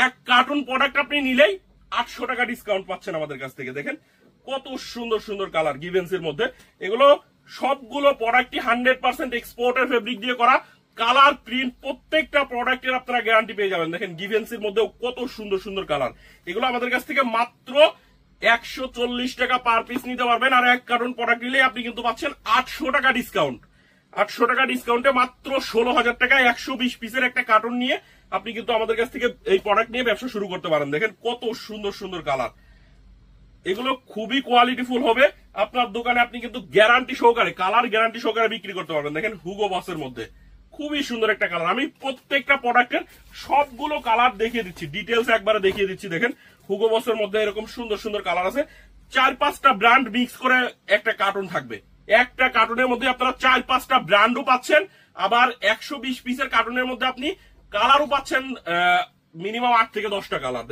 এক cartoon product আপনি নিলেই 800 টাকা ডিসকাউন্ট পাচ্ছেন আমাদের কাছ থেকে। দেখেন কত সুন্দর সুন্দর কালার গিভেন্সের মধ্যে। এগুলো সবগুলো প্রোডাক্টই 100% এক্সপোর্টের ফেব্রিক দিয়ে করা। কালার প্রিন্ট প্রত্যেকটা প্রোডাক্টের আপনারা গ্যারান্টি পেয়ে যাবেন। দেখেন গিভেন্সের মধ্যেও কত সুন্দর সুন্দর কালার। এগুলো আমাদের কাছ থেকে মাত্র 140 টাকা পার পিস নিতে পারবেন। আর এক কার্টুন প্রোডাক্ট নিলে আপনি কিন্তু পাচ্ছেন 800 টাকা ডিসকাউন্ট। 800 টাকা ডিসকাউন্টে মাত্র 16,000 টাকায় 120 পিসের একটা কার্টুন নিয়ে আপনি কিন্তু আমাদের কাছ থেকে এই প্রোডাক্ট নিয়ে ব্যবসা শুরু করতে পারেন। দেখেন কত সুন্দর সুন্দর কালার। এগুলো খুবই কোয়ালিটিফুল হবে। আপনার দোকানে আপনি কিন্তু গ্যারান্টি সহকারে, কালার গ্যারান্টি সহকারে বিক্রি করতে পারবেন। দেখেন হুগো বসের মধ্যে খুবই সুন্দর একটা কালার। আমি প্রত্যেকটা প্রোডাক্টের সবগুলো কালার দেখিয়ে দিচ্ছি, ডিটেলস একবারে দেখিয়ে দিচ্ছি। দেখেন হুগো বসের মধ্যে এরকম সুন্দর সুন্দর কালার আছে। 4-5টা ব্র্যান্ড মিক্স করে একটা কার্টুন থাকবে। একটা কার্টুনের মধ্যে আপনারা 4-5টা ব্র্যান্ডও পাচ্ছেন, আবার 120 পিসের কার্টুনের মধ্যে আপনি কালারও পাচ্ছেন মিনিমাম 8 থেকে 10টা কালার।